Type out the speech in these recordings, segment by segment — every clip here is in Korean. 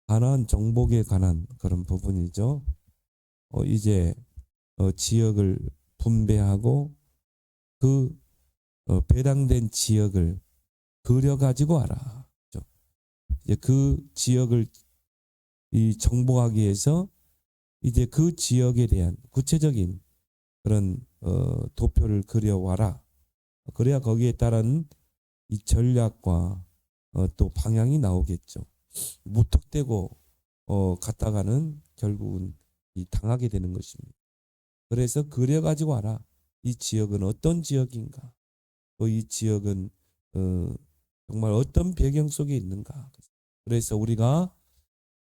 가나안 정복에 관한 그런 부분이죠. 이제 지역을 분배하고 그 배당된 지역을 그려 가지고 와라. 이제 그 지역을 정복하기 위해서 이제 그 지역에 대한 구체적인 그런 도표를 그려와라. 그래야 거기에 따른 이 전략과 또 방향이 나오겠죠. 무턱대고 갔다가는 결국은 당하게 되는 것입니다. 그래서 그려가지고 와라. 이 지역은 어떤 지역인가? 또 이 지역은 정말 어떤 배경 속에 있는가? 그래서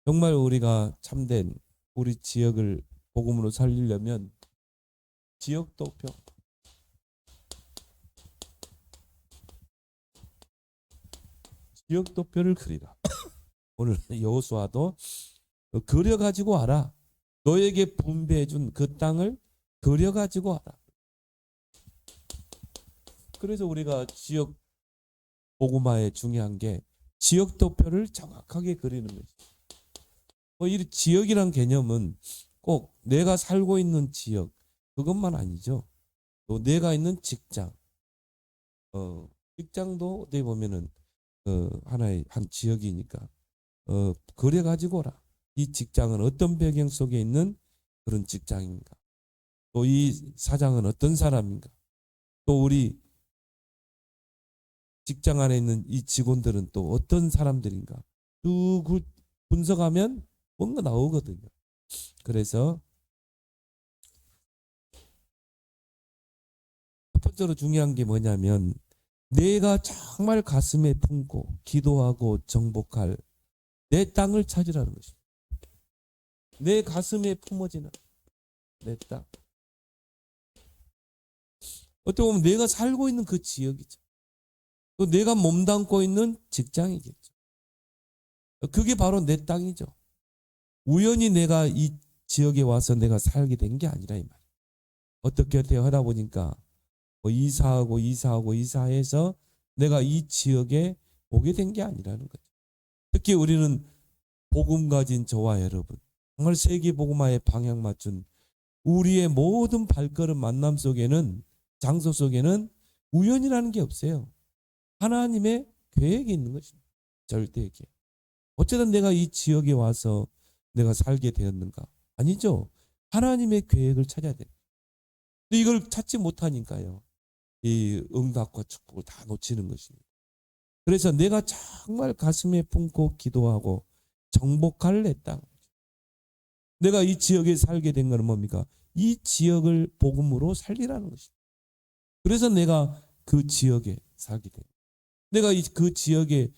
정말 우리가 참된 우리 지역을 복음으로 살리려면 지역도표, 지역도표를 그리라. 오늘 여호수아도 그려가지고 와라. 너에게 분배해준 그 땅을 그려가지고 와라. 그래서 우리가 지역 복음화에 중요한 게 지역도표를 정확하게 그리는 거죠. 이 지역이란 개념은 꼭 내가 살고 있는 지역 그것만 아니죠. 또 내가 있는 직장, 직장도 어떻게 보면은 하나의 한 지역이니까 그래 가지고 오라. 이 직장은 어떤 배경 속에 있는 그런 직장인가? 또 이 사장은 어떤 사람인가? 또 우리 직장 안에 있는 이 직원들은 또 어떤 사람들인가? 쭉 분석하면 뭔가 나오거든요. 그래서 첫 번째로 중요한 게 뭐냐면 내가 정말 가슴에 품고 기도하고 정복할 내 땅을 찾으라는 것입니다. 내 가슴에 품어지는 내 땅. 어떻게 보면 내가 살고 있는 그 지역이죠. 또 내가 몸담고 있는 직장이겠죠. 그게 바로 내 땅이죠. 우연히 내가 이 지역에 와서 내가 살게 된 게 아니라 이 말이에요. 어떻게 하다 보니까 이사해서 내가 이 지역에 오게 된 게 아니라는 거죠. 특히 우리는 복음 가진 저와 여러분, 정말 세계 복음화에 방향 맞춘 우리의 모든 발걸음 만남 속에는 장소 속에는 우연이라는 게 없어요. 하나님의 계획이 있는 것입니다. 절대 계획. 어쩌다 내가 이 지역에 와서 내가 살게 되었는가? 아니죠. 하나님의 계획을 찾아야 돼요. 이걸 찾지 못하니까요. 이 응답과 축복을 다 놓치는 것입니다. 그래서 내가 정말 가슴에 품고 기도하고 정복할 내 땅. 내가 이 지역에 살게 된 것은 뭡니까? 이 지역을 복음으로 살리라는 것입니다. 그래서 내가 그 지역에 살게 돼. 내가 그 지역에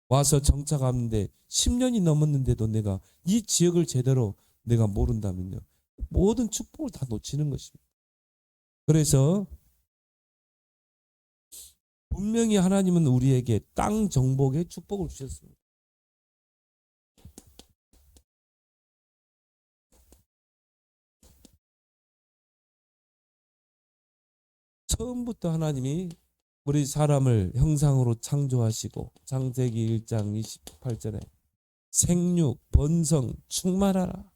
와서 정착하는데 10년이 넘었는데도 내가 이 지역을 제대로 내가 모른다면요. 모든 축복을 다 놓치는 것입니다. 그래서 분명히 하나님은 우리에게 땅 정복의 축복을 주셨습니다. 처음부터 하나님이 우리 사람을 형상으로 창조하시고 창세기 1장 28절에 생육, 번성, 충만하라.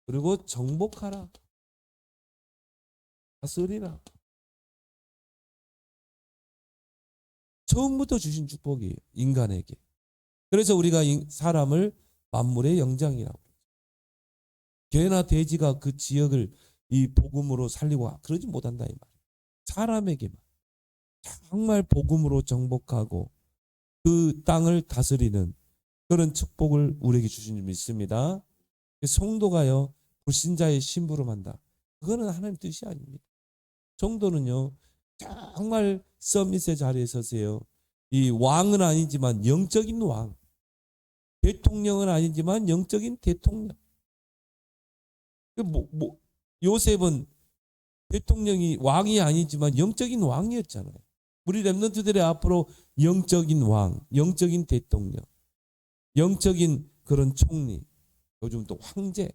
그리고 정복하라. 다스리라. 처음부터 주신 축복이에요. 인간에게. 그래서 우리가 사람을 만물의 영장이라고. 개나 돼지가 그 지역을 이 복음으로 살리고 그러지 못한다 이 말이에요. 사람에게만 정말 복음으로 정복하고 그 땅을 다스리는 그런 축복을 우리에게 주신 줄 믿습니다. 성도가요 불신자의 심부름한다. 그거는 하나님 뜻이 아닙니다. 성도는요 정말 서밋의 자리에 서세요. 이 왕은 아니지만 영적인 왕, 대통령은 아니지만 영적인 대통령. 요셉은 대통령이 왕이 아니지만 영적인 왕이었잖아요. 우리 렘넌트들의 앞으로 영적인 왕, 영적인 대통령, 영적인 그런 총리, 요즘 또 황제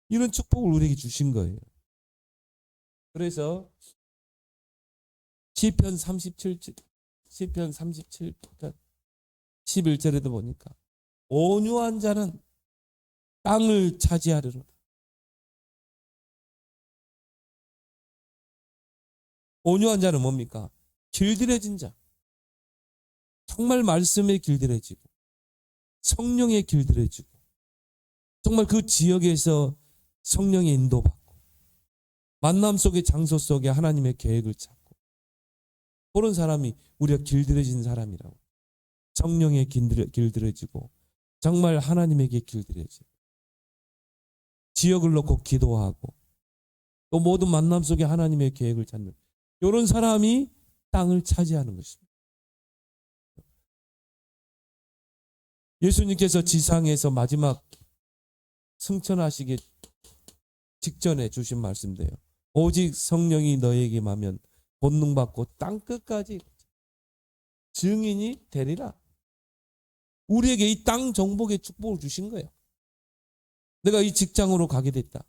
이런 축복을 우리에게 주신 거예요. 그래서 시편 37편 11절에도 보니까 온유한 자는 땅을 차지하리로다. 온유한 자는 뭡니까? 길들여진 자. 정말 말씀에 길들여지고 성령에 길들여지고 정말 그 지역에서 성령의 인도받고 만남 속의 장소 속에 하나님의 계획을 찾고 그런 사람이 우리가 길들여진 사람이라고. 성령에 길들여지고 정말 하나님에게 길들여지고 지역을 놓고 기도하고 또 모든 만남 속에 하나님의 계획을 찾는 이런 사람이 땅을 차지하는 것입니다. 예수님께서 지상에서 마지막 승천하시기 직전에 주신 말씀인데요. 오직 성령이 너에게 임하면 본능받고 땅끝까지 증인이 되리라. 우리에게 이 땅 정복의 축복을 주신 거예요. 내가 이 직장으로 가게 됐다.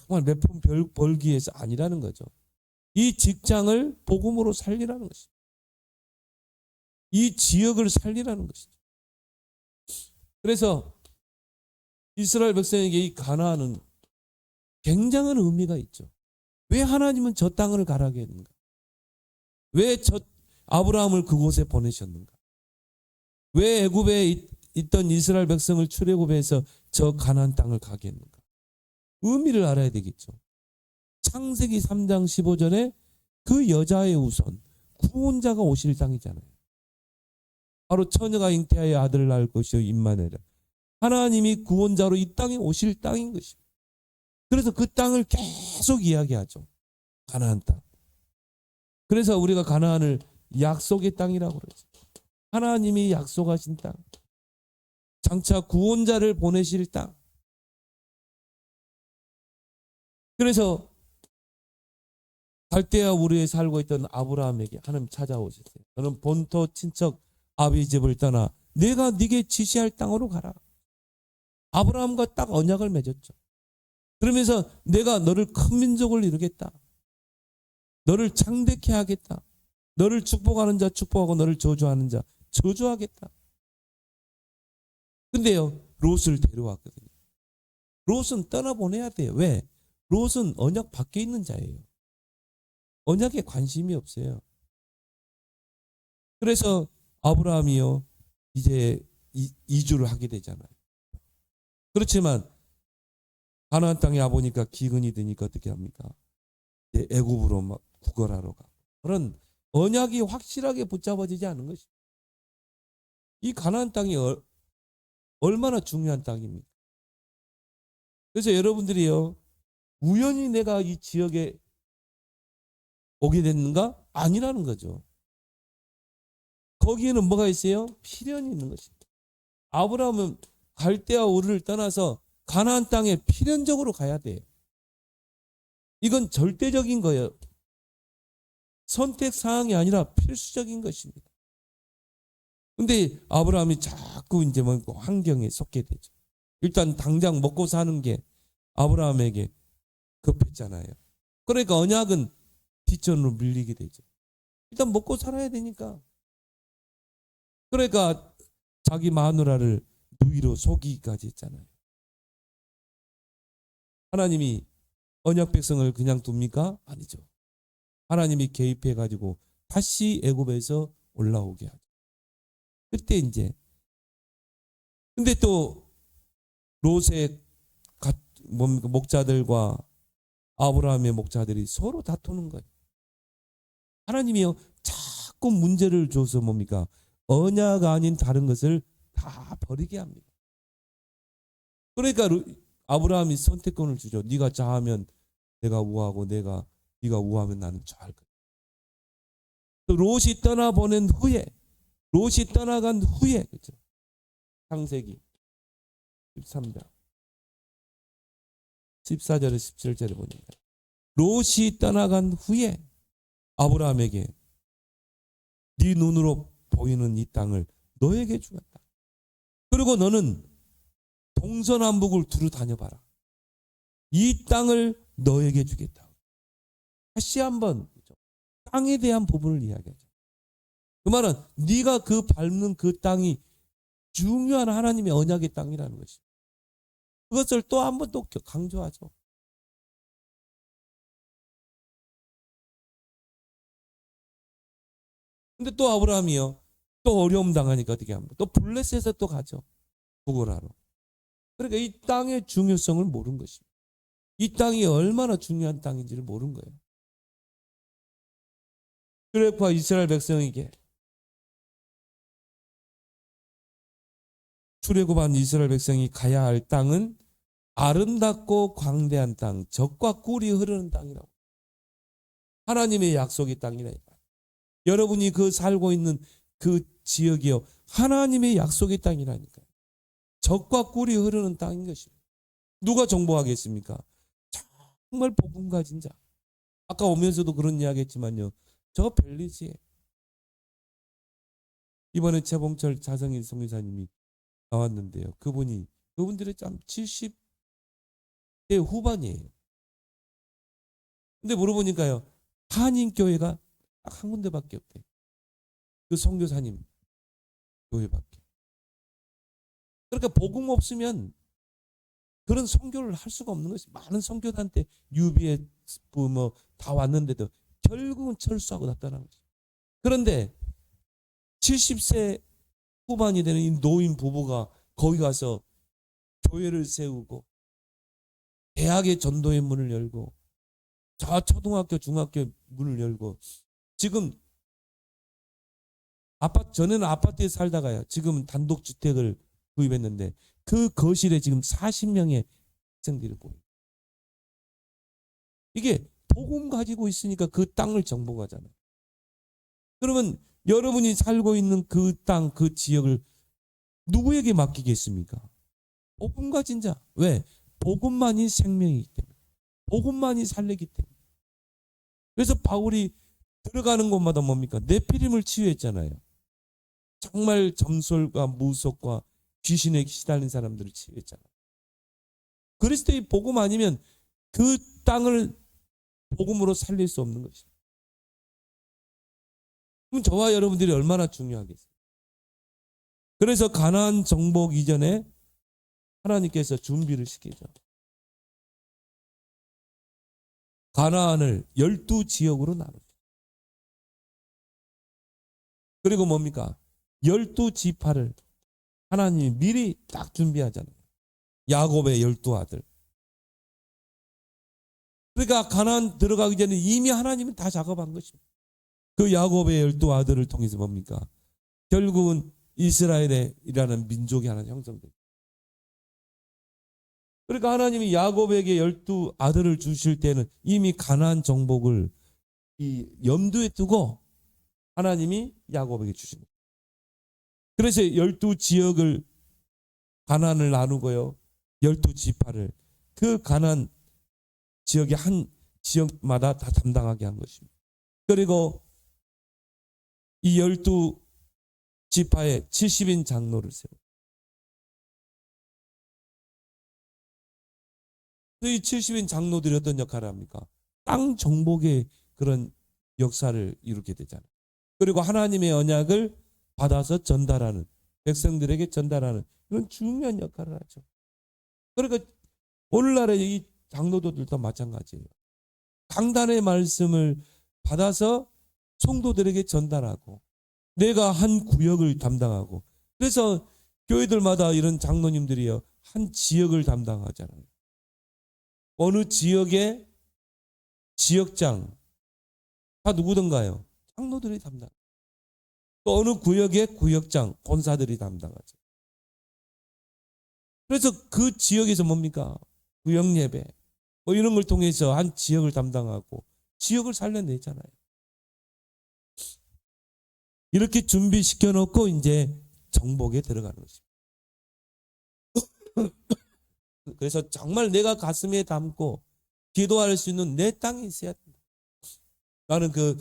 정말 몇 푼 벌기 위해서 아니라는 거죠. 이 직장을 복음으로 살리라는 것이죠. 이 지역을 살리라는 것이죠. 그래서 이스라엘 백성에게 이 가나안은 굉장한 의미가 있죠. 왜 하나님은 저 땅을 가라게 했는가? 왜 저 아브라함을 그곳에 보내셨는가? 왜 애굽에 있던 이스라엘 백성을 출애굽해서 저 가나안 땅을 가게 했는가? 의미를 알아야 되겠죠. 창세기 3장 15절에 그 여자의 우선 구원자가 오실 땅이잖아요. 바로 처녀가 잉태하여 아들을 낳을 것이요 임마누엘. 하나님이 구원자로 이 땅에 오실 땅인 것입니다. 그래서 그 땅을 계속 이야기하죠. 가나안 땅. 그래서 우리가 가나안을 약속의 땅이라고 그러죠. 하나님이 약속하신 땅. 장차 구원자를 보내실 땅. 그래서 갈대아 우르에 살고 있던 아브라함에게 하나님 찾아오셨어요. 너는 본토 친척 아비 집을 떠나 내가 네게 지시할 땅으로 가라. 아브라함과 딱 언약을 맺었죠. 그러면서 내가 너를 큰 민족을 이루겠다. 너를 창대케 하겠다. 너를 축복하는 자 축복하고 너를 저주하는 자 저주하겠다. 근데요, 롯을 데려왔거든요. 롯은 떠나보내야 돼요. 왜? 롯은 언약 밖에 있는 자예요. 언약에 관심이 없어요. 그래서 아브라함이요 이제 이주를 하게 되잖아요. 그렇지만 가나안 땅에 와보니까 기근이 드니까 어떻게 합니까? 애굽으로 막 구걸하러 가고 그런 언약이 확실하게 붙잡아지지 않은 것입니다. 이 가나안 땅이 얼마나 중요한 땅입니까? 그래서 여러분들이요 우연히 내가 이 지역에 오게 됐는가? 아니라는 거죠. 거기에는 뭐가 있어요? 필연이 있는 것입니다. 아브라함은 갈대아 우르를 떠나서 가나안 땅에 필연적으로 가야 돼요. 이건 절대적인 거예요. 선택 사항이 아니라 필수적인 것입니다. 근데 아브라함이 자꾸 이제 뭐 환경에 속게 되죠. 일단 당장 먹고 사는 게 아브라함에게 급했잖아요. 그러니까 언약은 뒷전으로 밀리게 되죠. 일단 먹고 살아야 되니까. 그러니까 자기 마누라를 누이로 속이기까지 했잖아요. 하나님이 언약 백성을 그냥 둡니까? 아니죠. 하나님이 개입해가지고 다시 애굽에서 올라오게 하죠. 그때 이제 근데 또 롯의 목자들과 아브라함의 목자들이 서로 다투는 거예요. 하나님이요 자꾸 문제를 줘서 뭡니까? 언약 아닌 다른 것을 다 버리게 합니다. 그러니까 아브라함이 선택권을 주죠. 네가 좌하면 내가 우하고 네가 우하면 나는 좌할 거야. 또 롯이 떠나보낸 후에 롯이 떠나간 후에 그렇죠? 창세기 13장 14절에 17절에 보니까 롯이 떠나간 후에 아브라함에게 네 눈으로 보이는 이 땅을 너에게 주겠다. 그리고 너는 동서남북을 두루 다녀봐라. 이 땅을 너에게 주겠다. 다시 한번 땅에 대한 부분을 이야기하죠. 그 말은 네가 그 밟는 그 땅이 중요한 하나님의 언약의 땅이라는 것이. 그것을 또 한 번 또 강조하죠. 근데 또 아브라함이요. 또 어려움 당하니까 어떻게 합니까? 또 블레셋에 또 가죠. 구걸하러. 그러니까 이 땅의 중요성을 모른 것입니다. 이 땅이 얼마나 중요한 땅인지를 모른 거예요. 그래서 이스라엘 백성에게 출애굽한 이스라엘 백성이 가야 할 땅은 아름답고 광대한 땅, 젖과 꿀이 흐르는 땅이라고. 하나님의 약속의 땅이라. 여러분이 그 살고 있는 그 지역이요. 하나님의 약속의 땅이라니까요. 젖과 꿀이 흐르는 땅인 것입니다. 누가 정복하겠습니까? 정말 복음 가진 자. 아까 오면서도 그런 이야기 했지만요. 저 벨리지에 이번에 최봉철 자성인 성교사님이 나왔는데요. 그분들이 참 70대 후반이에요. 근데 물어보니까요. 한인교회가 딱 한 군데밖에 없대요. 그 선교사님 교회밖에. 그러니까 복음 없으면 그런 선교를 할 수가 없는 것이. 많은 선교단한테 UBS 뭐 다 왔는데도 결국은 철수하고 나타난 거죠. 그런데 70세 후반이 되는 이 노인 부부가 거기 가서 교회를 세우고 대학의 전도의 문을 열고 저 초등학교 중학교 문을 열고 지금 전에는 아파트에 살다가요. 지금은 단독주택을 구입했는데 그 거실에 지금 40명의 학생들이 보여요. 이게 복음 가지고 있으니까 그 땅을 정복하잖아요. 그러면 여러분이 살고 있는 그 땅, 그 지역을 누구에게 맡기겠습니까? 복음 가진 자. 왜? 복음만이 생명이기 때문에. 복음만이 살리기 때문에. 그래서 바울이 들어가는 곳마다 뭡니까? 네피림을 치유했잖아요. 정말 점술과 무속과 귀신에 시달린 사람들을 치유했잖아요. 그리스도의 복음 아니면 그 땅을 복음으로 살릴 수 없는 것입니다. 그럼 저와 여러분들이 얼마나 중요하겠어요. 그래서 가나안 정복 이전에 하나님께서 준비를 시키죠. 가나안을 12지역으로 나누죠. 그리고 뭡니까? 12지파를 하나님이 미리 딱 준비하잖아요. 야곱의 12아들. 그러니까 가나안 들어가기 전에 이미 하나님은 다 작업한 것입니다. 그 야곱의 12아들을 통해서 뭡니까? 결국은 이스라엘이라는 민족이 하나 형성돼요. 그러니까 하나님이 야곱에게 12아들을 주실 때는 이미 가나안 정복을 이 염두에 두고 하나님이 야곱에게 주신 거예요. 그래서 12지역을 가나안을 나누고요. 12지파를 그 가나안 지역의 한 지역마다 다 담당하게 한 것입니다. 그리고 이 12지파에 70인 장로를 세우고 이 70인 장로들이 어떤 역할을 합니까? 땅 정복의 그런 역사를 이루게 되잖아요. 그리고 하나님의 언약을 받아서 전달하는, 백성들에게 전달하는 그런 중요한 역할을 하죠. 그러니까 오늘날의 이 장로들도 마찬가지예요. 강단의 말씀을 받아서 성도들에게 전달하고 내가 한 구역을 담당하고, 그래서 교회들마다 이런 장로님들이요 한 지역을 담당하잖아요. 어느 지역의 지역장 다 누구든가요? 장로들이 담당. 또 어느 구역의 구역장, 권사들이 담당하죠. 그래서 그 지역에서 뭡니까? 구역 예배 뭐 이런 걸 통해서 한 지역을 담당하고 지역을 살려내잖아요. 이렇게 준비시켜 놓고 이제 정복에 들어가는 것입니다. 그래서 정말 내가 가슴에 담고 기도할 수 있는 내 땅이 있어야 된다. 나는 그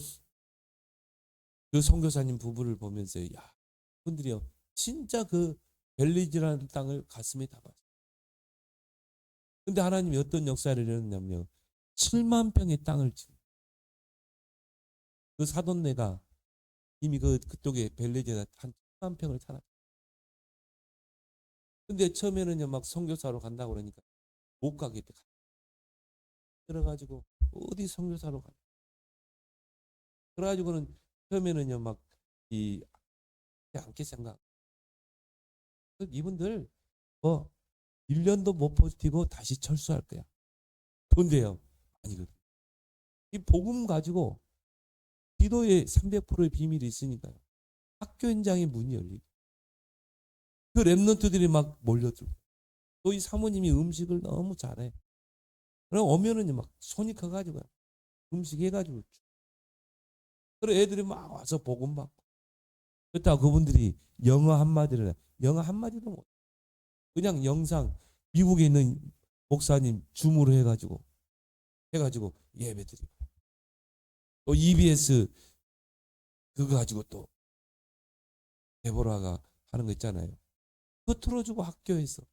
선교사님 부부를 보면서 야, 분들이요 진짜 그 벨리지라는 땅을 가슴에 담았어요. 근데 하나님이 어떤 역사를 이뤘냐면요. 7만 평의 땅을 그 사돈네가 이미 그쪽에 벨리제가 한 1,000만 평을 사놨. 근데 처음에는요 막 선교사로 간다고 그러니까 못 가겠대. 그래가지고 어디 선교사로 가? 그래가지고는 처음에는요 막이 않게 생각. 이분들 뭐 1년도 못 버티고 다시 철수할 거야. 돈데요. 아니거든. 이 복음 가지고 기도의 300%의 비밀이 있으니까요. 학교 현장에 문이 열리고 그 랩런트들이 막 몰려들고 또 이 사모님이 음식을 너무 잘해. 그럼 오면은 막 손이 커가지고 음식 해가지고 그래 애들이 막 와서 복음 받고 그렇다고 그분들이 영어 한마디를 영어 한마디도 못 그냥 영상 미국에 있는 목사님 줌으로 해가지고 예배드리고 또 EBS 그거 가지고 또 데보라가 하는 거 있잖아요. 그거 틀어주고 학교에서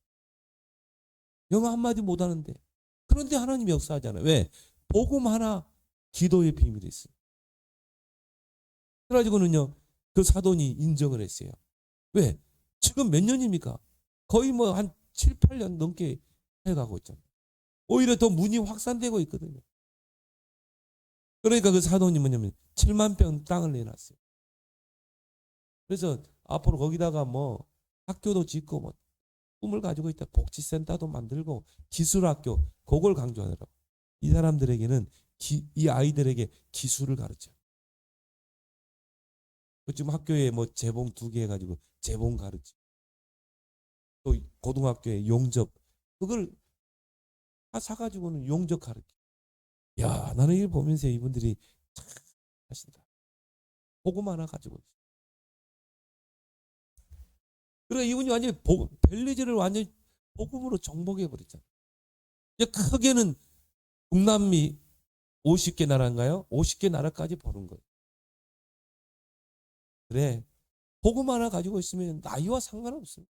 영어 한마디 못하는데 그런데 하나님 역사하잖아요. 왜? 복음 하나 기도의 비밀이 있어요. 그래가지고는요 그 사돈이 인정을 했어요. 왜? 지금 몇 년입니까? 거의 뭐 한 7, 8년 넘게 해가고 있잖아요. 오히려 더 문이 확산되고 있거든요. 그러니까 그 사돈이 뭐냐면 7만 평 땅을 내놨어요. 그래서 앞으로 거기다가 뭐 학교도 짓고 뭐 꿈을 가지고 있다. 복지센터도 만들고 기술학교 그걸 강조하더라고. 이 사람들에게는 이 아이들에게 기술을 가르쳐. 지금 학교에 뭐 재봉 2개 해가지고 재봉 가르치. 또 고등학교에 용접 그걸 다 사가지고는 용접 가르치. 야 나는 이걸 보면서 이분들이 참 하신다. 복음 하나 가지고 있어. 그래 이분이 완전히 벨리즈를 완전히 복음으로 정복해 버렸잖아. 이제 크게는 북남미 50개 나라인가요? 50개 나라까지 보는 거예요. 그래 복음 하나 가지고 있으면 나이와 상관없습니다.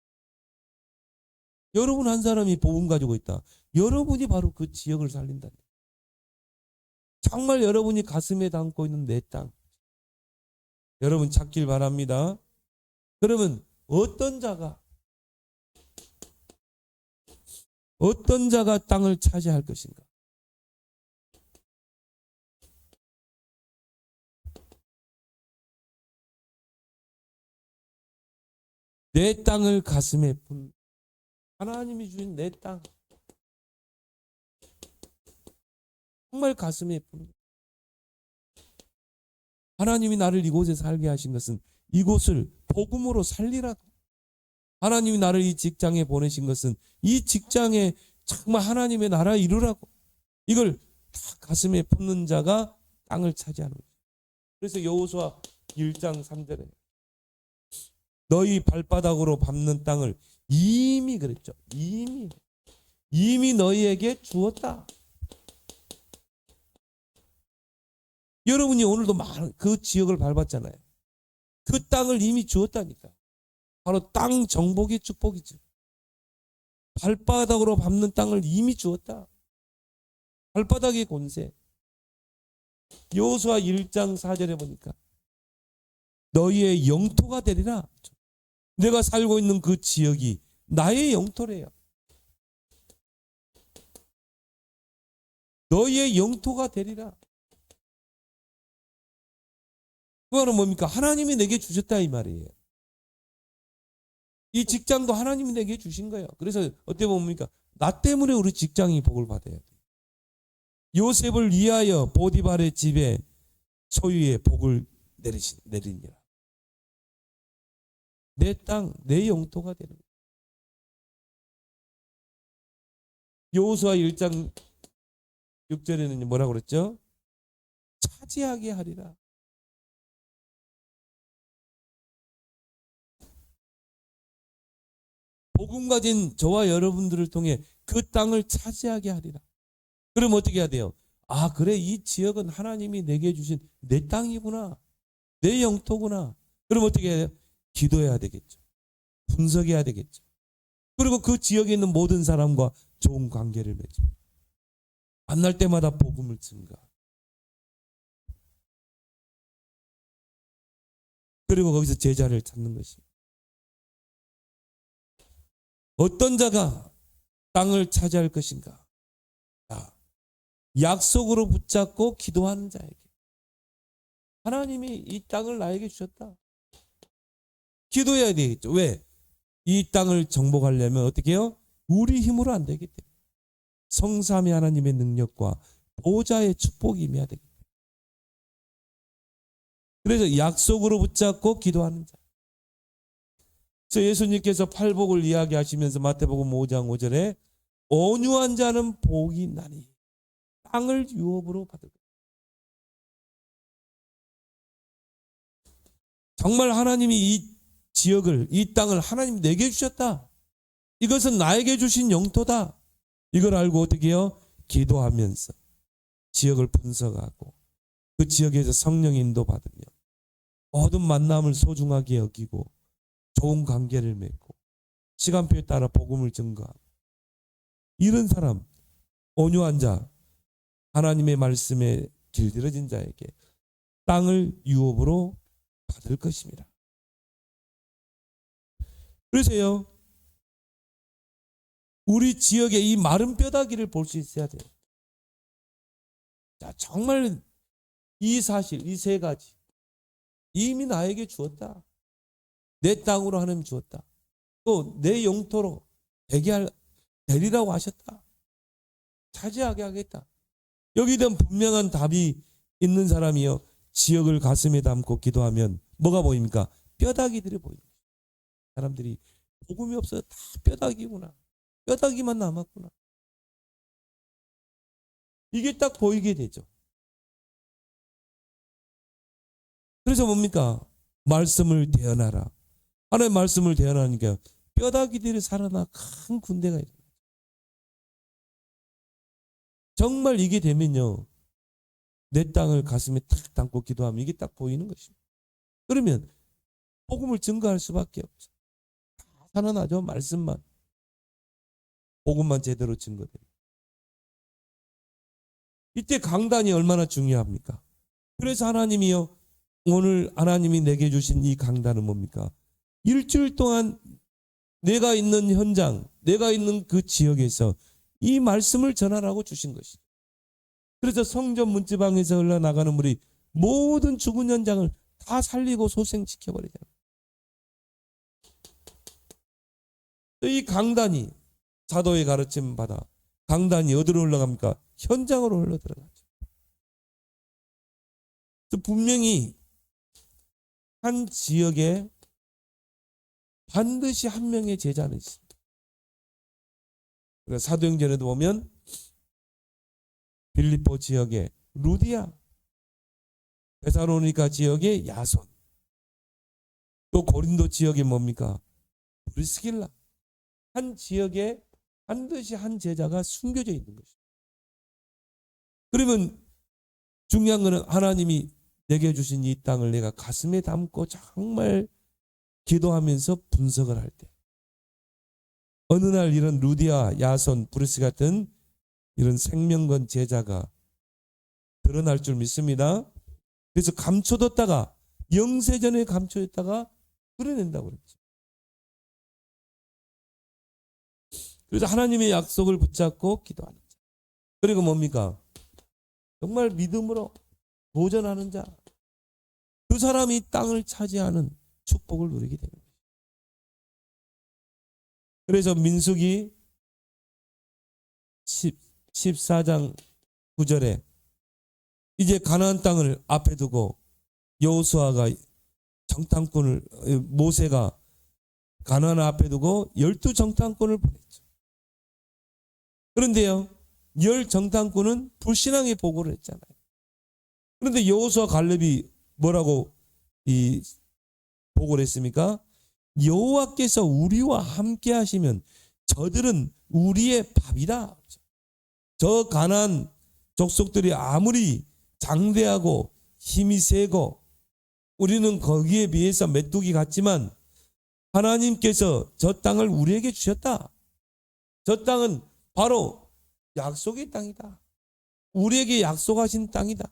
여러분 한 사람이 복음 가지고 있다. 여러분이 바로 그 지역을 살린다. 정말 여러분이 가슴에 담고 있는 내 땅. 여러분 찾길 바랍니다. 그러면 어떤 자가 땅을 차지할 것인가? 내 땅을 가슴에 품 하나님이 주신 내 땅 정말 가슴에 품 하나님이 나를 이곳에 살게 하신 것은 이곳을 복음으로 살리라고. 하나님이 나를 이 직장에 보내신 것은 이 직장에 정말 하나님의 나라 이루라고. 이걸 다 가슴에 품는 자가 땅을 차지하는 거예요. 그래서 여호수아 1장 3절에 너희 발바닥으로 밟는 땅을 이미 그랬죠. 이미 너희에게 주었다. 여러분이 오늘도 많은 그 지역을 밟았잖아요. 그 땅을 이미 주었다니까. 바로 땅 정복의 축복이죠. 발바닥으로 밟는 땅을 이미 주었다. 발바닥의 권세. 여호수아 1장 4절에 보니까 너희의 영토가 되리라. 내가 살고 있는 그 지역이 나의 영토래요. 너희의 영토가 되리라. 그거는 뭡니까? 하나님이 내게 주셨다 이 말이에요. 이 직장도 하나님이 내게 주신 거예요. 그래서 어떻게 봅니까? 나 때문에 우리 직장이 복을 받아야 돼. 요셉을 위하여 보디발의 집에 소유의 복을 내리니라. 내 땅, 내 영토가 되는 거예요. 여호수아 1장 6절에는 뭐라고 그랬죠? 차지하게 하리라. 복음 가진 저와 여러분들을 통해 그 땅을 차지하게 하리라. 그럼 어떻게 해야 돼요? 아 그래 이 지역은 하나님이 내게 주신 내 땅이구나. 내 영토구나. 그럼 어떻게 해야 돼요? 기도해야 되겠죠. 분석해야 되겠죠. 그리고 그 지역에 있는 모든 사람과 좋은 관계를 맺죠. 만날 때마다 복음을 증가. 그리고 거기서 제자를 찾는 것입니다. 어떤 자가 땅을 차지할 것인가? 약속으로 붙잡고 기도하는 자에게. 하나님이 이 땅을 나에게 주셨다. 기도해야 되겠죠. 왜? 이 땅을 정복하려면 어떻게 해요? 우리 힘으로 안 되기 때문에. 성삼위 하나님의 능력과 보좌의 축복이 임해야 되기 때문에. 그래서 약속으로 붙잡고 기도하는 자. 그래서 예수님께서 팔복을 이야기하시면서 마태복음 5장 5절에 온유한 자는 복이 있나니 땅을 유업으로 받을 것. 정말 하나님이 이 지역을, 이 땅을 하나님 내게 주셨다. 이것은 나에게 주신 영토다. 이걸 알고 어떻게 해요? 기도하면서 지역을 분석하고 그 지역에서 성령 인도 받으며 모든 만남을 소중하게 여기고 좋은 관계를 맺고 시간표에 따라 복음을 증거하고 이런 사람, 온유한 자, 하나님의 말씀에 길들여진 자에게 땅을 유업으로 받을 것입니다. 그래서요, 우리 지역의 이 마른 뼈다귀를 볼 수 있어야 돼요. 자, 정말 이 사실, 이 세 가지 이미 나에게 주었다. 내 땅으로 하나님 주었다. 또 내 영토로 되리라고 하셨다. 차지하게 하겠다. 여기에 대한 분명한 답이 있는 사람이요, 지역을 가슴에 담고 기도하면 뭐가 보입니까? 뼈다귀들이 보입니다. 사람들이 복음이 없어서 다 뼈다귀구나. 뼈다귀만 남았구나. 이게 딱 보이게 되죠. 그래서 뭡니까? 말씀을 대언하라. 하나님의 말씀을 대언하니까 뼈다귀들이 살아나 큰 군대가 있어요. 정말 이게 되면요, 내 땅을 가슴에 탁 담고 기도하면 이게 딱 보이는 것입니다. 그러면 복음을 증거할 수밖에 없어요. 다 살아나죠. 말씀만. 복음만 제대로 증거돼요. 이때 강단이 얼마나 중요합니까? 그래서 하나님이요, 오늘 하나님이 내게 주신 이 강단은 뭡니까? 일주일 동안 내가 있는 현장, 내가 있는 그 지역에서 이 말씀을 전하라고 주신 것이죠. 그래서 성전 문지방에서 흘러나가는 물이 모든 죽은 현장을 다 살리고 소생시켜버리잖아요. 이 강단이, 사도의 가르침 받아 강단이 어디로 흘러갑니까? 현장으로 흘러들어가죠. 분명히 한 지역에 반드시 한 명의 제자는 있습니다. 사도행전에도 보면 빌립보 지역의 루디아, 데살로니가 지역의 야손, 또 고린도 지역의 뭡니까? 브리스길라. 한 지역에 반드시 한 제자가 숨겨져 있는 것입니다. 그러면 중요한 것은 하나님이 내게 주신 이 땅을 내가 가슴에 담고 정말 기도하면서 분석을 할 때, 어느 날 이런 루디아, 야손, 브리스 같은 이런 생명건 제자가 드러날 줄 믿습니다. 그래서 감춰뒀다가, 영세전에 감춰뒀다가 드러낸다고 그랬죠. 그래서 하나님의 약속을 붙잡고 기도하는 자. 그리고 뭡니까? 정말 믿음으로 도전하는 자. 그 사람이 땅을 차지하는 축복을 누리게 됩니다. 그래서 민수기 14장 9절에 이제 가나안 땅을 앞에 두고 여호수아가 정탐꾼을, 모세가 가나안 앞에 두고 12정탐꾼을 보냈죠. 그런데요, 10정탐꾼은 불신앙의 보고를 했잖아요. 그런데 여호수아 갈렙이 뭐라고 보고를 했습니까? 여호와께서 우리와 함께 하시면 저들은 우리의 밥이다. 저 가나안 족속들이 아무리 장대하고 힘이 세고 우리는 거기에 비해서 메뚜기 같지만 하나님께서 저 땅을 우리에게 주셨다. 저 땅은 바로 약속의 땅이다. 우리에게 약속하신 땅이다.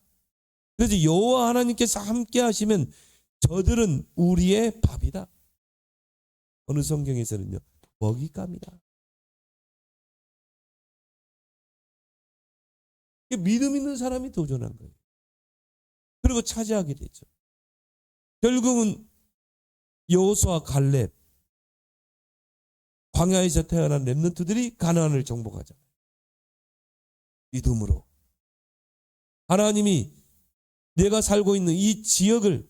그래서 여호와 하나님께서 함께 하시면 저들은 우리의 밥이다. 어느 성경에서는요, 먹잇감이다. 믿음 있는 사람이 도전한 거예요. 그리고 차지하게 되죠. 결국은 여호수아, 갈렙, 광야에서 태어난 렘넌트들이 가나안을 정복하잖아요. 믿음으로. 하나님이 내가 살고 있는 이 지역을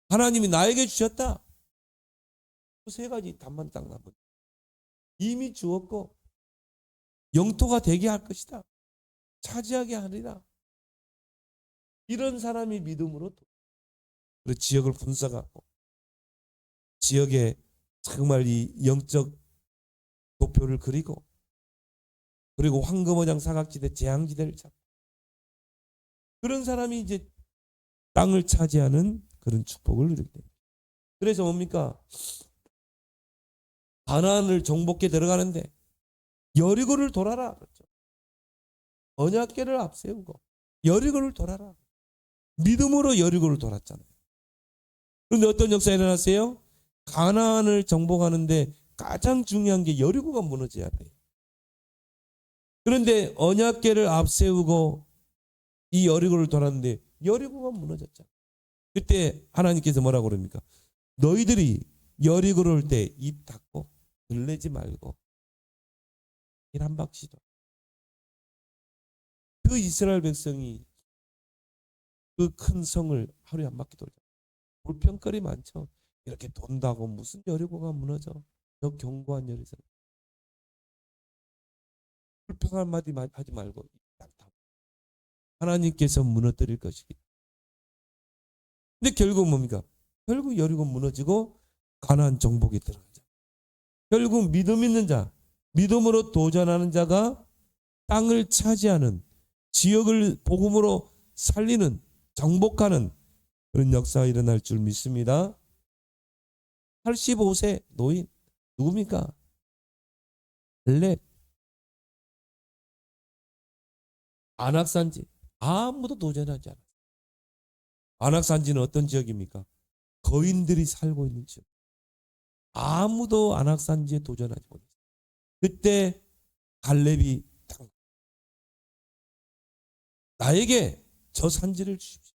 하나님이 나에게 주셨다. 세 가지 답만 딱 남은. 이미 주었고 영토가 되게 할 것이다. 차지하게 하리라. 이런 사람이 믿음으로 그 지역을 분석하고 지역에 정말 이 영적 도표를 그리고 그리고 황금어장 사각지대 재앙지대를 잡고 그런 사람이 이제 땅을 차지하는 그런 축복을 누리게 됩니다. 그래서 뭡니까? 가나안을 정복해 들어가는데 여리고를 돌아라. 그렇죠. 언약궤를 앞세우고 여리고를 돌아라. 믿음으로 여리고를 돌았잖아요. 그런데 어떤 역사가 일어났어요? 가나안을 정복하는데 가장 중요한 게 여리고가 무너져야 돼요. 그런데 언약궤를 앞세우고 이 여리고를 돌았는데 여리고가 무너졌잖아요. 그때 하나님께서 뭐라고 그럽니까? 너희들이 여리고를 올 때 입 닫고 들레지 말고 길 한 바퀴도. 그 이스라엘 백성이 그 큰 성을 하루에 한 바퀴 돌자. 불평거리 많죠. 이렇게 돈다고 무슨 여리고가 무너져. 저 견고한 여리고. 불평 한마디 하지 말고 하나님께서 무너뜨릴 것이기. 근데 결국 뭡니까? 결국 여리고 무너지고 가나안 정복이 들어가죠. 결국 믿음 있는 자, 믿음으로 도전하는 자가 땅을 차지하는, 지역을 복음으로 살리는, 정복하는 그런 역사가 일어날 줄 믿습니다. 85세 노인 누굽니까? 갈렙. 안악산지 아무도 도전하지 않았어요. 안악산지는 어떤 지역입니까? 거인들이 살고 있는 지역. 아무도 안악산지에 도전하지 못했어요. 그때 갈렙이 나에게 저 산지를 주십시오.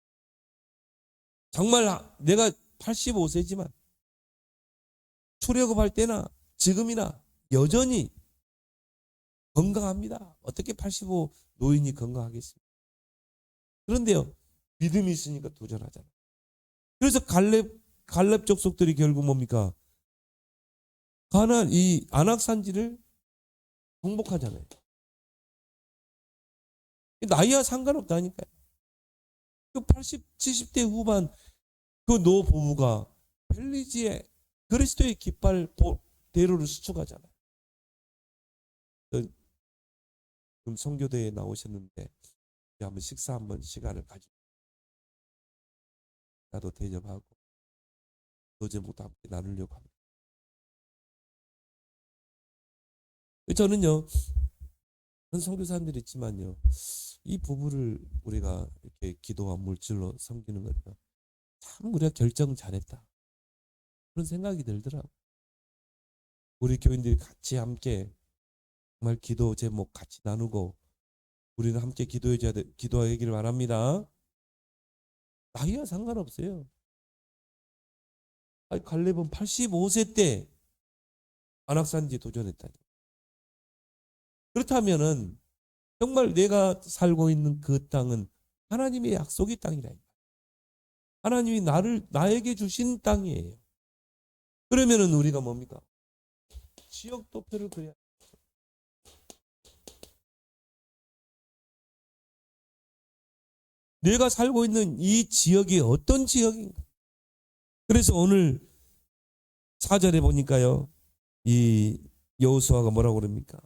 정말 내가 85세지만 출애굽할 때나 지금이나 여전히 건강합니다. 어떻게 85 노인이 건강하겠습니까? 그런데요, 믿음이 있으니까 도전하잖아요. 그래서 갈렙 족속들이 결국 뭡니까? 가나안 이 안악산지를 정복하잖아요. 나이와 상관없다니까요. 그 80, 70대 후반 그 노부부가 벨리지에 그리스도의 깃발 대로를 수축하잖아요. 지금 선교대에 나오셨는데 한번 식사 한번 시간을 가지고 나도 대접하고 노제목도 함께 나누려고 합니다. 저는요, 한 선교사님들이 있지만요, 이 부부를 우리가 이렇게 기도와 물질로 섬기는 거니까 참 우리가 결정 잘했다. 그런 생각이 들더라고요. 우리 교인들이 같이 함께 정말 기도 제목 같이 나누고 우리는 함께 기도하기를 바랍니다. 나이와 상관없어요. 갈렙은 85세 때 안악산지 도전했다니. 그렇다면은 정말 내가 살고 있는 그 땅은 하나님의 약속의 땅이라. 하나님이 나에게 주신 땅이에요. 그러면은 우리가 뭡니까? 지역 도표를 그려야. 내가 살고 있는 이 지역이 어떤 지역인가? 그래서 오늘 4절에 보니까요, 이 여호수아가 뭐라고 그럽니까?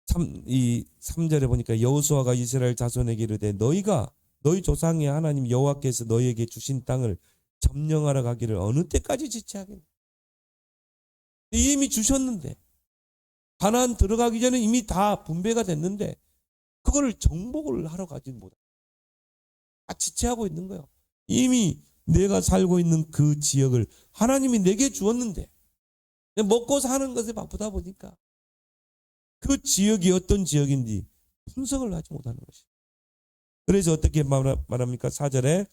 3절에 보니까 여호수아가 이스라엘 자손에게 이르되 너희 조상의 하나님 여호와께서 너희에게 주신 땅을 점령하러 가기를 어느 때까지 지체하겠냐? 이미 주셨는데 가나안 들어가기 전에 이미 다 분배가 됐는데 그거를 정복을 하러 가지 못해. 다 지체하고 있는 거예요. 이미 내가 살고 있는 그 지역을 하나님이 내게 주었는데 먹고 사는 것에 바쁘다 보니까 그 지역이 어떤 지역인지 분석을 하지 못하는 것이죠. 그래서 어떻게 말합니까? 4절에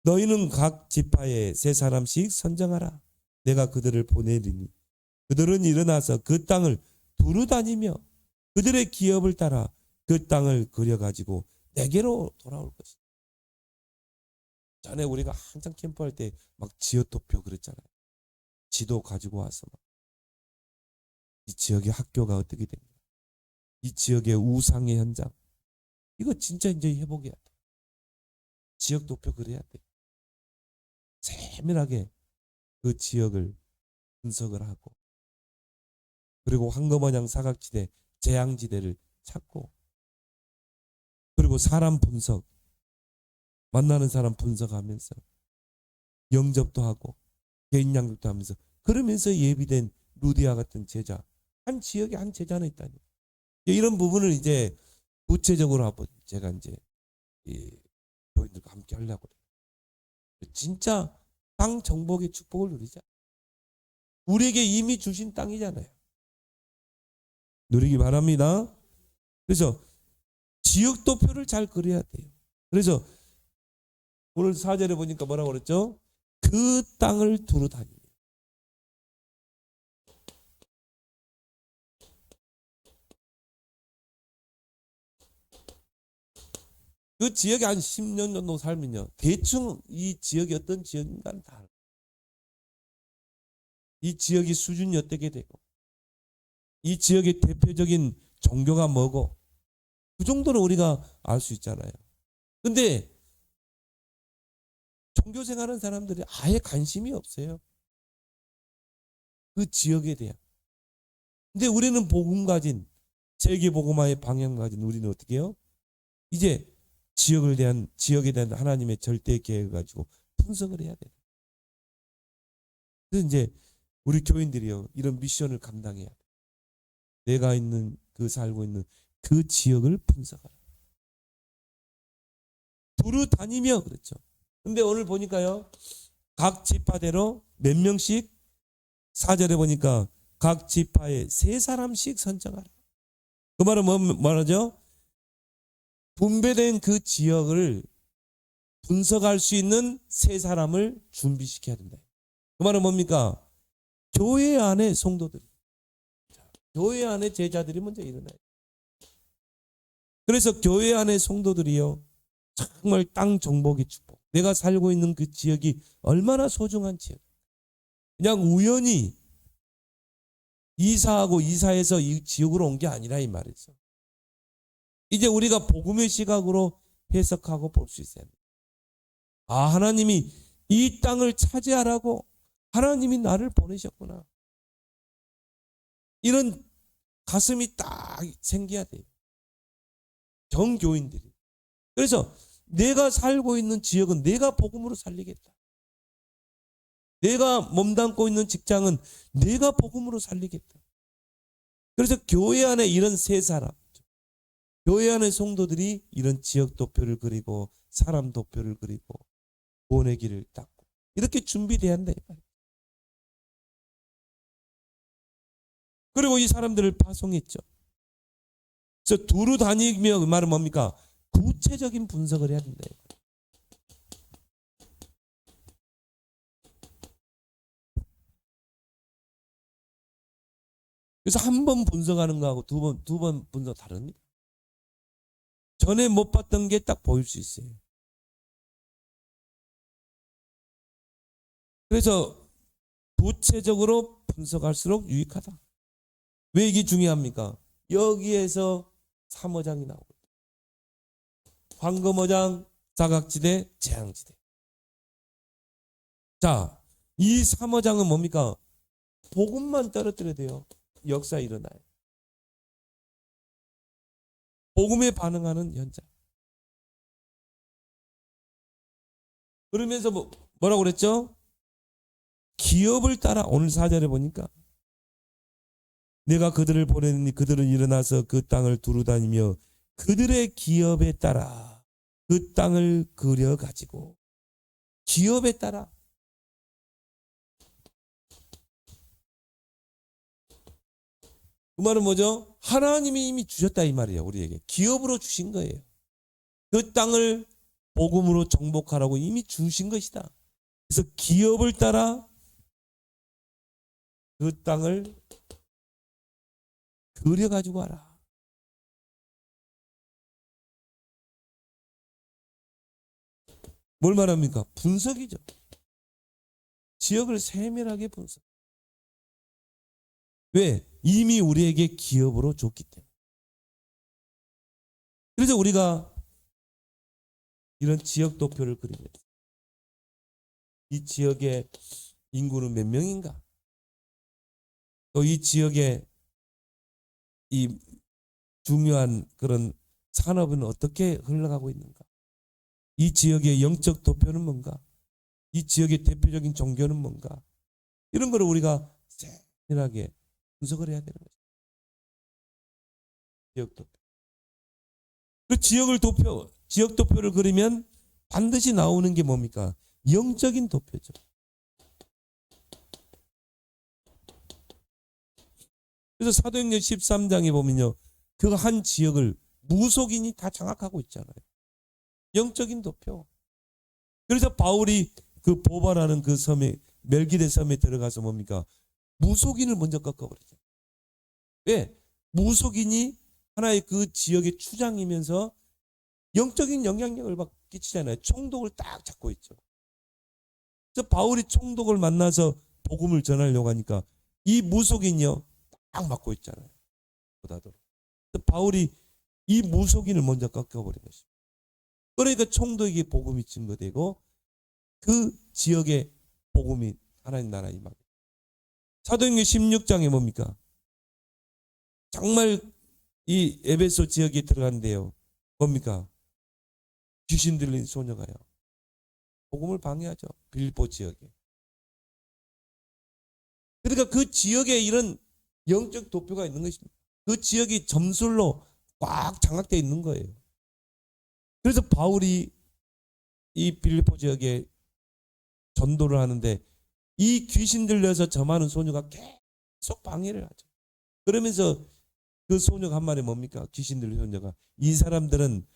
너희는 각 지파에 세 사람씩 선정하라. 내가 그들을 보내리니 그들은 일어나서 그 땅을 두루 다니며 그들의 기업을 따라 그 땅을 그려가지고 내게로 돌아올 것이다. 전에 우리가 한창 캠프할 때 막 지역도표 그랬잖아요. 지도 가지고 와서 이 지역의 학교가 어떻게 됩니까? 이 지역의 우상의 현장. 이거 진짜 이제 회복해야 돼. 지역도표 그래야 돼. 세밀하게 그 지역을 분석을 하고 그리고 황금원양 사각지대, 재앙지대를 찾고 그리고 사람 분석, 만나는 사람 분석하면서 영접도 하고 개인 양육도 하면서 그러면서 예비된 루디아 같은 제자, 한 지역에 한 제자는 있다니. 이런 부분을 이제 구체적으로 한번 제가 이제 교인들과 함께 하려고 해요. 진짜 땅 정복의 축복을 누리자. 우리에게 이미 주신 땅이잖아요. 누리기 바랍니다. 그래서 지역도표를 잘 그려야 돼요. 그래서 오늘 4절에 보니까 뭐라고 그랬죠? 그 땅을 두루 다니며. 그 지역에 한 10년 정도 살면요. 대충 이 지역이 어떤 지역인가는 다 알아요. 이 지역의 수준이 어떻게 되고 이 지역의 대표적인 종교가 뭐고 그 정도는 우리가 알 수 있잖아요. 근데 종교 생활하는 사람들이 아예 관심이 없어요. 그 지역에 대한. 근데 우리는 복음 가진 세계 복음화의 방향 가진 우리는 어떻게 해요? 이제 지역에 대한 하나님의 절대 계획을 가지고 분석을 해야 돼요. 그래서 이제 우리 교인들이요 이런 미션을 감당해야 돼. 내가 있는 살고 있는 그 지역을 분석하라. 두루 다니며 그랬죠. 근데 오늘 보니까요 각 지파대로 몇 명씩 4절에 보니까 각 지파에 세 사람씩 선정하라. 그 말은 뭐라죠? 분배된 그 지역을 분석할 수 있는 세 사람을 준비시켜야 된다. 그 말은 뭡니까? 교회 안에 성도들, 교회 안에 제자들이 먼저 일어나요. 그래서 교회 안에 성도들이요 정말 땅 정복의 축복. 내가 살고 있는 그 지역이 얼마나 소중한 지역. 그냥 우연히 이사해서 이 지역으로 온 게 아니라 이 말이죠. 이제 우리가 복음의 시각으로 해석하고 볼 수 있어야 합니다. 아, 하나님이 이 땅을 차지하라고 하나님이 나를 보내셨구나. 이런 가슴이 딱 생겨야 돼요. 정교인들이. 그래서 내가 살고 있는 지역은 내가 복음으로 살리겠다. 내가 몸담고 있는 직장은 내가 복음으로 살리겠다. 그래서 교회 안에 이런 세 사람, 교회 안의 성도들이 이런 지역 도표를 그리고 사람 도표를 그리고 보내기를 닦고 이렇게 준비돼야 한다. 그리고 이 사람들을 파송했죠. 그래서 두루 다니며 그 말은 뭡니까? 구체적인 분석을 해야 된다. 그래서 한 번 분석하는 거하고 두 번 분석 다릅니다. 전에 못 봤던 게 딱 보일 수 있어요. 그래서 구체적으로 분석할수록 유익하다. 왜 이게 중요합니까? 여기에서 3호장이 나오고 황금어장, 사각지대, 재앙지대. 자, 이 3호장은 뭡니까? 복음만 떨어뜨려야 돼요. 역사 일어나요. 복음에 반응하는 현장. 그러면서 뭐라고 그랬죠? 기업을 따라 오늘 4절에 보니까 내가 그들을 보내니 그들은 일어나서 그 땅을 두루 다니며 그들의 기업에 따라 그 땅을 그려가지고 기업에 따라 그 말은 뭐죠? 하나님이 이미 주셨다 이 말이에요. 우리에게 기업으로 주신 거예요. 그 땅을 복음으로 정복하라고 이미 주신 것이다. 그래서 기업을 따라 그 땅을 그려가지고 와라. 뭘 말합니까? 분석이죠. 지역을 세밀하게 분석. 왜? 이미 우리에게 기업으로 줬기 때문에. 그래서 우리가 이런 지역 도표를 그리면서 이 지역의 인구는 몇 명인가? 또 이 지역의 이 중요한 그런 산업은 어떻게 흘러가고 있는가? 이 지역의 영적 도표는 뭔가? 이 지역의 대표적인 종교는 뭔가? 이런 거를 우리가 세밀하게 분석을 해야 되는 거죠. 지역 도표. 그 지역 도표를 그리면 반드시 나오는 게 뭡니까? 영적인 도표죠. 그래서 사도행전 13장에 보면요. 그 한 지역을 무속인이 다 장악하고 있잖아요. 영적인 도표. 그래서 바울이 그 보바라는 그 섬에 멜기데 섬에 들어가서 뭡니까? 무속인을 먼저 꺾어버리죠. 왜? 무속인이 하나의 그 지역의 추장이면서 영적인 영향력을 막 끼치잖아요. 총독을 딱 잡고 있죠. 그래서 바울이 총독을 만나서 복음을 전하려고 하니까 이 무속인이요 딱 맡고 있잖아요. 그래서 바울이 이 무속인을 먼저 꺾어버린 것입니다. 그러니까 총독에게 복음이 증거되고 그 지역의 복음이 하나님 나라에 임하게. 사도행전 16장에 뭡니까? 정말 이 에베소 지역에 들어간대요. 뭡니까? 귀신 들린 소녀가요. 복음을 방해하죠. 빌립보 지역에. 그러니까 그 지역에 이런 영적 도표가 있는 것입니다. 그 지역이 점술로 꽉 장악되어 있는 거예요. 그래서 바울이 이 빌립보 지역에 전도를 하는데 이 귀신 들려서 점하는 소녀가 계속 방해를 하죠. 그러면서 그 소녀가 한 말이 뭡니까? 귀신 들린 소녀가 이 사람들은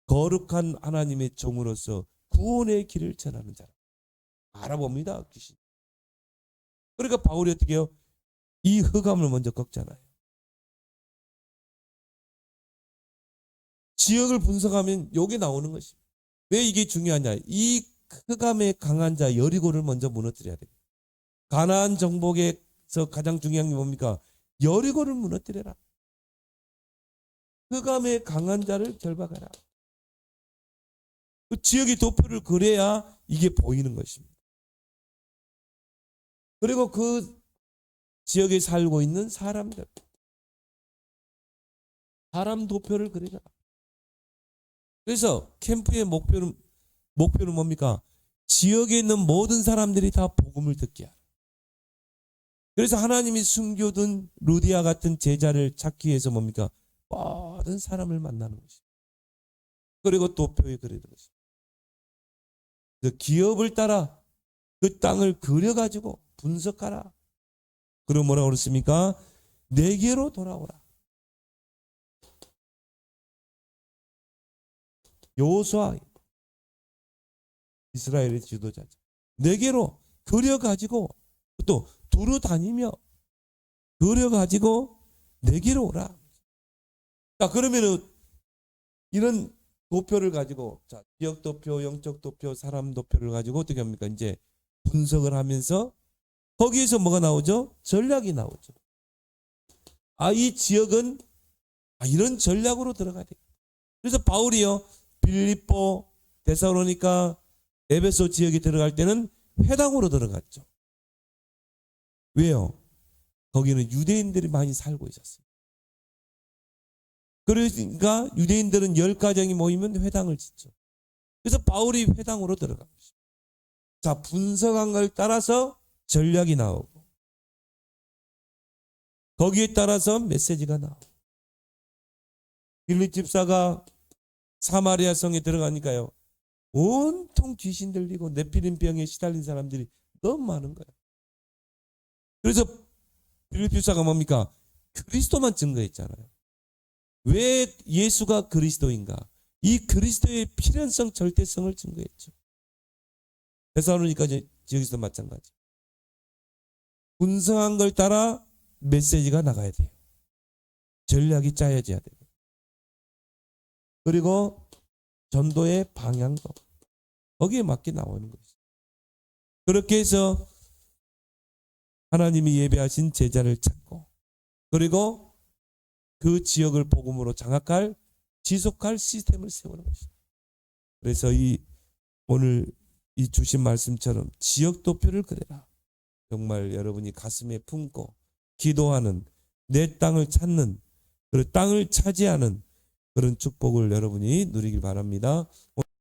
거룩한 하나님의 종으로서 구원의 길을 전하는 자라. 알아봅니다. 귀신. 그러니까 바울이 어떻게 해요? 이 흑암을 먼저 꺾잖아요. 지역을 분석하면 여기 나오는 것입니다. 왜 이게 중요하냐? 이 흑암의 강한 자 여리고를 먼저 무너뜨려야 돼요. 가나안 정복에서 가장 중요한 게 뭡니까? 여리고를 무너뜨려라. 흑암의 강한 자를 결박하라. 그 지역의 도표를 그려야 이게 보이는 것입니다. 그리고 그 지역에 살고 있는 사람들, 사람 도표를 그리라. 그래서 캠프의 목표는 뭡니까? 지역에 있는 모든 사람들이 다 복음을 듣게 하라. 그래서 하나님이 숨겨둔 루디아 같은 제자를 찾기 위해서 뭡니까? 모든 사람을 만나는 것입니다. 그리고 도표에 그리는 것입니다. 그 기업을 따라 그 땅을 그려가지고 분석하라. 그럼 뭐라고 그랬습니까? 내게로 돌아오라. 여호수아 이스라엘의 지도자죠. 내게로 그려가지고 또 두루 다니며 그려가지고 내게로 오라. 자, 그러면은 이런 도표를 가지고 자, 지역 도표, 영적 도표, 사람 도표를 가지고 어떻게 합니까? 이제 분석을 하면서 거기에서 뭐가 나오죠? 전략이 나오죠. 이 지역은 이런 전략으로 들어가야 돼. 그래서 바울이요 빌립보, 데살로니가, 에베소 지역에 들어갈 때는 회당으로 들어갔죠. 왜요? 거기는 유대인들이 많이 살고 있었어요. 그러니까 유대인들은 10가정이 모이면 회당을 짓죠. 그래서 바울이 회당으로 들어간 것입니다. 자, 분석한 걸 따라서 전략이 나오고 거기에 따라서 메시지가 나오고 빌립 집사가 사마리아 성에 들어가니까요, 온통 귀신 들리고 네피림 병에 시달린 사람들이 너무 많은 거예요. 그래서 빌립보서가 뭡니까? 그리스도만 증거했잖아요. 왜 예수가 그리스도인가? 이 그리스도의 필연성, 절대성을 증거했죠. 데살로니가 지역에서도 마찬가지. 분성한 걸 따라 메시지가 나가야 돼요. 전략이 짜여져야 돼요. 그리고 전도의 방향도 거기에 맞게 나오는 것이죠. 그렇게 해서 하나님이 예배하신 제자를 찾고, 그리고 그 지역을 복음으로 장악할, 지속할 시스템을 세우는 것이죠. 그래서 오늘 이 주신 말씀처럼 지역 도표를 그려라. 정말 여러분이 가슴에 품고 기도하는, 내 땅을 찾는, 그 땅을 차지하는 그런 축복을 여러분이 누리길 바랍니다.